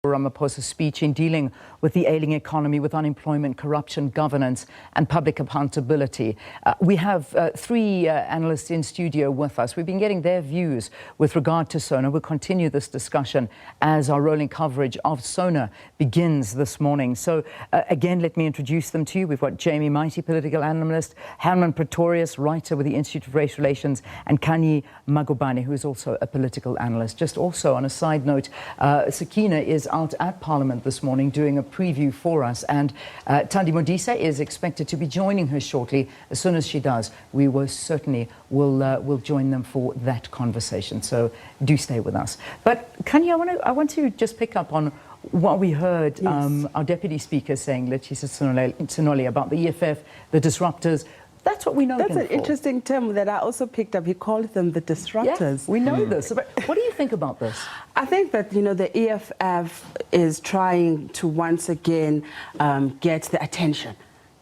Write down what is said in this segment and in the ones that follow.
Ramaphosa's speech in dealing with the ailing economy, with unemployment, corruption, governance and public accountability. We have three analysts in studio with us. We've been getting their views with regard to SONA. We'll continue this discussion as our rolling coverage of SONA begins this morning. So again, let me introduce them to you. We've got Jamie Mighti, political analyst, Hermann Pretorius, writer with the Institute of Race Relations, and Khanyi Magubane, who is also a political analyst. Just also on a side note, Sakina is out at Parliament this morning doing a preview for us, and Thandi Modise is expected to be joining her shortly. As soon as she does, we will certainly will join them for that conversation. So do stay with us. But Khanyi, I want to just pick up on what we heard our Deputy Speaker saying, Letshisa Tsenoli, about the EFF, the disruptors. That's what we know. That's an interesting term that I also picked up. He called them the disruptors. Yeah, we know this. But what do you think about this? I think that, the EFF is trying to once again get the attention,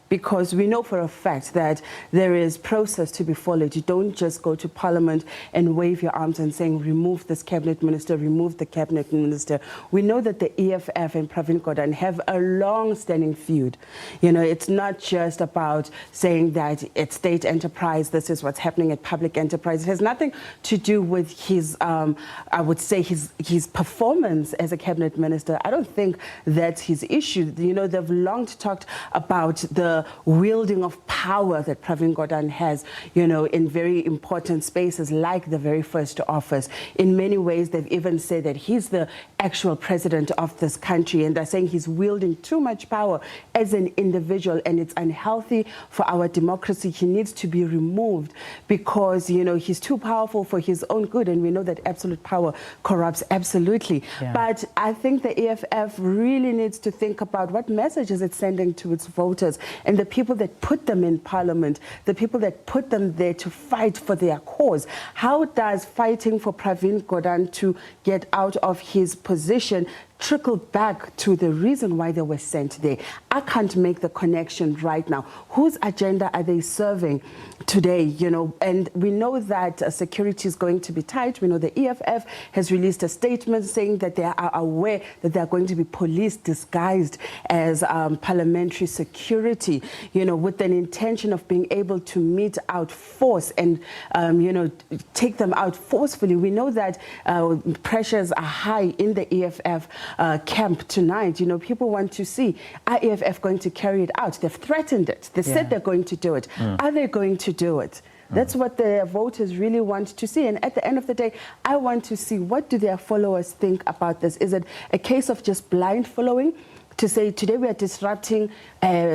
because we know for a fact that there is process to be followed. You don't just go to Parliament and wave your arms and saying, remove this cabinet minister, remove the cabinet minister. We know that the EFF and President Gordhan have a long-standing feud. It's not just about saying that it's state enterprise, this is what's happening at public enterprise. It has nothing to do with his, I would say, his performance as a cabinet minister. I don't think that's his issue. They've long talked about the wielding of power that President Gordhan has, in very important spaces like the very first office. In many ways, they've even said that he's the actual president of this country, and they're saying he's wielding too much power as an individual, and it's unhealthy for our democracy. He needs to be removed because, he's too powerful for his own good, and we know that absolute power corrupts absolutely. Yeah. But I think the EFF really needs to think about what messages it's sending to its voters and the people that put them in Parliament, the people that put them there to fight for their cause. How does fighting for President Gordhan to get out of his position trickle back to the reason why they were sent there? I can't make the connection right now. Whose agenda are they serving today? And we know that security is going to be tight. We know the EFF has released a statement saying that they are aware that they are going to be police disguised as parliamentary security, with an intention of being able to mete out force and, take them out forcefully. We know that pressures are high in the EFF camp tonight. People want to see, are EFF going to carry it out? They've threatened it. They said they're going to do it. Are they going to do it? That's what the voters really want to see. And at the end of the day, I want to see, what do their followers think about this? Is it a case of just blind following? To say, today we are disrupting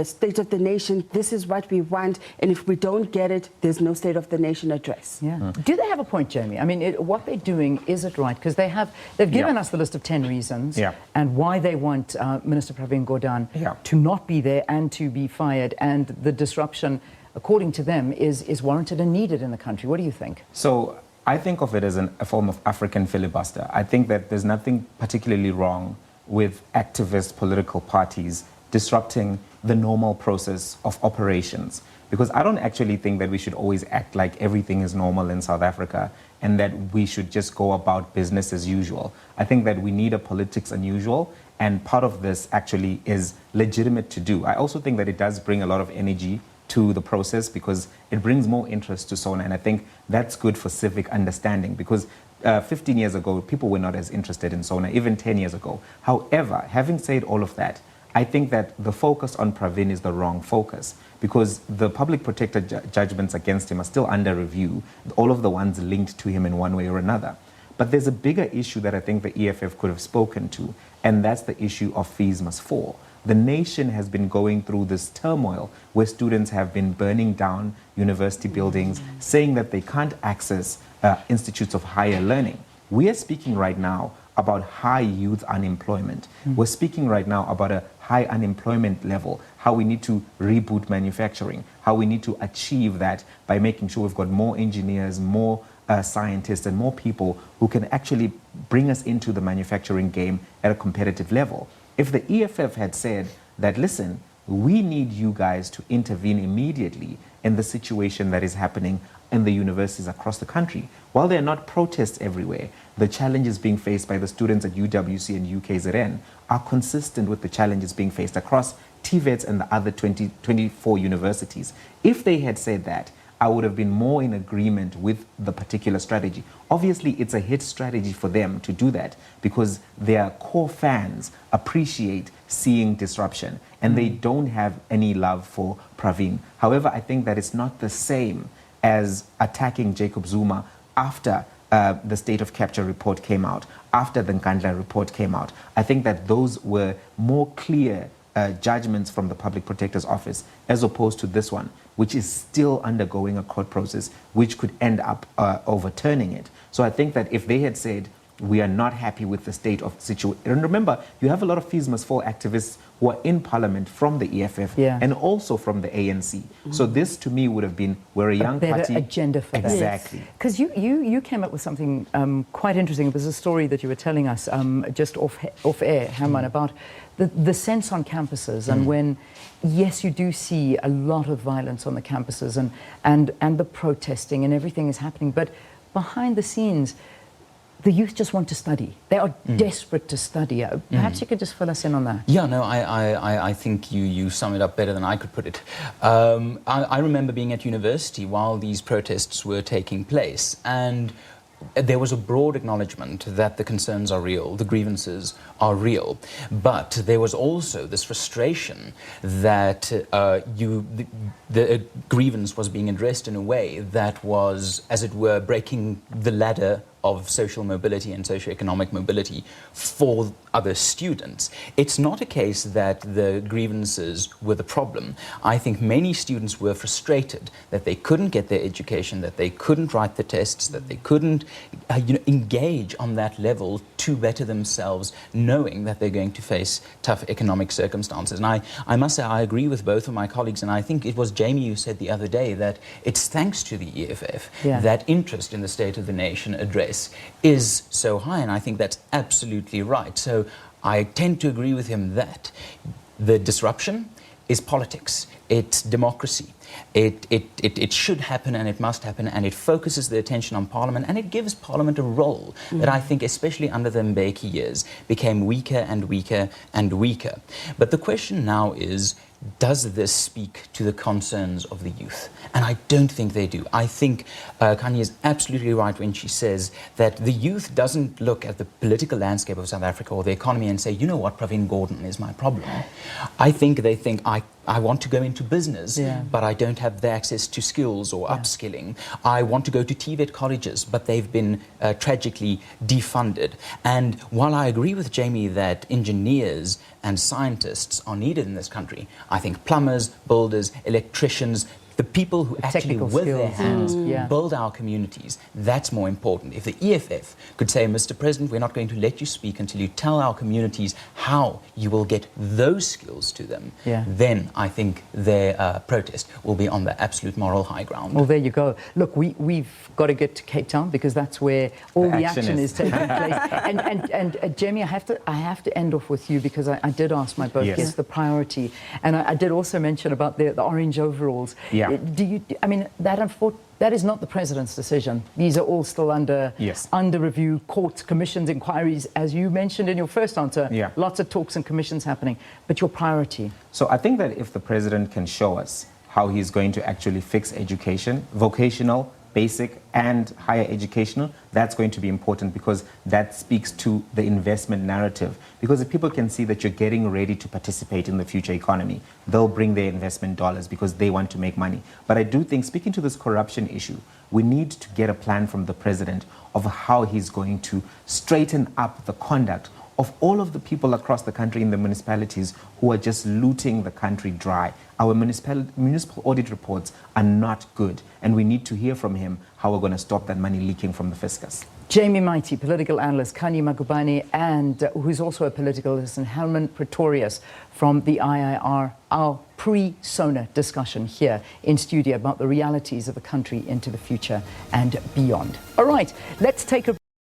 State of the Nation, this is what we want, and if we don't get it, there's no State of the Nation address. Yeah. Do they have a point, Jamie? I mean, what they're doing, is it right? Because they've given us the list of 10 reasons and why they want Minister President Gordhan to not be there and to be fired, and the disruption, according to them, is warranted and needed in the country. What do you think? So I think of it as a form of African filibuster. I think that there's nothing particularly wrong with activist political parties disrupting the normal process of operations. Because I don't actually think that we should always act like everything is normal in South Africa and that we should just go about business as usual. I think that we need a politics unusual, and part of this actually is legitimate to do. I also think that it does bring a lot of energy to the process because it brings more interest to SONA, and I think that's good for civic understanding, because 15 years ago, people were not as interested in SONA, even 10 years ago. However, having said all of that, I think that the focus on Pravin is the wrong focus, because the public protector judgments against him are still under review, all of the ones linked to him in one way or another. But there's a bigger issue that I think the EFF could have spoken to, and that's the issue of fees must fall. The nation has been going through this turmoil where students have been burning down university buildings, saying that they can't access institutes of higher learning. We are speaking right now about high youth unemployment. We're speaking right now about a high unemployment level, how we need to reboot manufacturing, how we need to achieve that by making sure we've got more engineers, more scientists, and more people who can actually bring us into the manufacturing game at a competitive level. If the EFF had said that, listen, we need you guys to intervene immediately in the situation that is happening in the universities across the country. While there are not protests everywhere, the challenges being faced by the students at UWC and UKZN are consistent with the challenges being faced across TVETs and the other 24 universities. If they had said that, I would have been more in agreement with the particular strategy. Obviously, it's a hit strategy for them to do that because their core fans appreciate seeing disruption and they don't have any love for Pravin. However, I think that it's not the same as attacking Jacob Zuma after the State of Capture report came out, after the Nkandla report came out. I think that those were more clear judgments from the Public Protector's Office as opposed to this one, which is still undergoing a court process, which could end up overturning it. So I think that if they had said, we are not happy with the state of the situation. And remember, you have a lot of fees must fall activists who are in parliament from the EFF and also from the ANC. So this to me would have been, we're a young party. Agenda for that. Exactly. Because you came up with something quite interesting. It was a story that you were telling us just off air, Hermann, about the sense on campuses and when, yes, you do see a lot of violence on the campuses and the protesting and everything is happening, but behind the scenes, the youth just want to study. They are desperate to study. Perhaps you could just fill us in on that. Yeah, no, I think you sum it up better than I could put it. I remember being at university while these protests were taking place, and there was a broad acknowledgement that the concerns are real, the grievances are real, but there was also this frustration that the grievance was being addressed in a way that was, as it were, breaking the ladder of social mobility and socioeconomic mobility for other students. It's not a case that the grievances were the problem. I think many students were frustrated that they couldn't get their education, that they couldn't write the tests, that they couldn't engage on that level to better themselves, knowing that they're going to face tough economic circumstances. And I must say I agree with both of my colleagues, and I think it was Jamie who said the other day that it's thanks to the EFF that interest in the state of the nation address is so high, and I think that's absolutely right. So I tend to agree with him that the disruption is politics, it's democracy. It should happen and it must happen, and it focuses the attention on Parliament, and it gives Parliament a role that I think, especially under the Mbeki years, became weaker and weaker and weaker. But the question now is, does this speak to the concerns of the youth? And I don't think they do. I think Khanyi is absolutely right when she says that the youth doesn't look at the political landscape of South Africa or the economy and say, you know what, Pravin Gordhan is my problem. I think they think, I want to go into business, but I don't have the access to skills or upskilling. I want to go to TVET colleges, but they've been tragically defunded. And while I agree with Jamie that engineers and scientists are needed in this country, I think plumbers, builders, electricians, the people who actually with their hands build our communities, that's more important. If the EFF could say, Mr. President, we're not going to let you speak until you tell our communities how you will get those skills to them, then I think their protest will be on the absolute moral high ground. Well, there you go. Look, we've got to get to Cape Town because that's where all the action is taking place. And Jamie, I have to end off with you because I did ask my both guests the priority, and I did also mention about the orange overalls. Do you? I mean, that is not the president's decision. These are all still under review, courts, commissions, inquiries, as you mentioned in your first answer. Lots of talks and commissions happening. But your priority? So I think that if the president can show us how he's going to actually fix education, vocational, basic and higher educational, that's going to be important because that speaks to the investment narrative. Because if people can see that you're getting ready to participate in the future economy, they'll bring their investment dollars because they want to make money. But I do think, speaking to this corruption issue, we need to get a plan from the president of how he's going to straighten up the conduct of all of the people across the country in the municipalities who are just looting the country dry. Our municipal audit reports are not good, and we need to hear from him how we're going to stop that money leaking from the fiscus. Jamie Mighti, political analyst, Khanyi Magubane, and who's also a political analyst, and Hermann Pretorius from the IIR, our pre-SONA discussion here in studio about the realities of the country into the future and beyond. All right, let's take a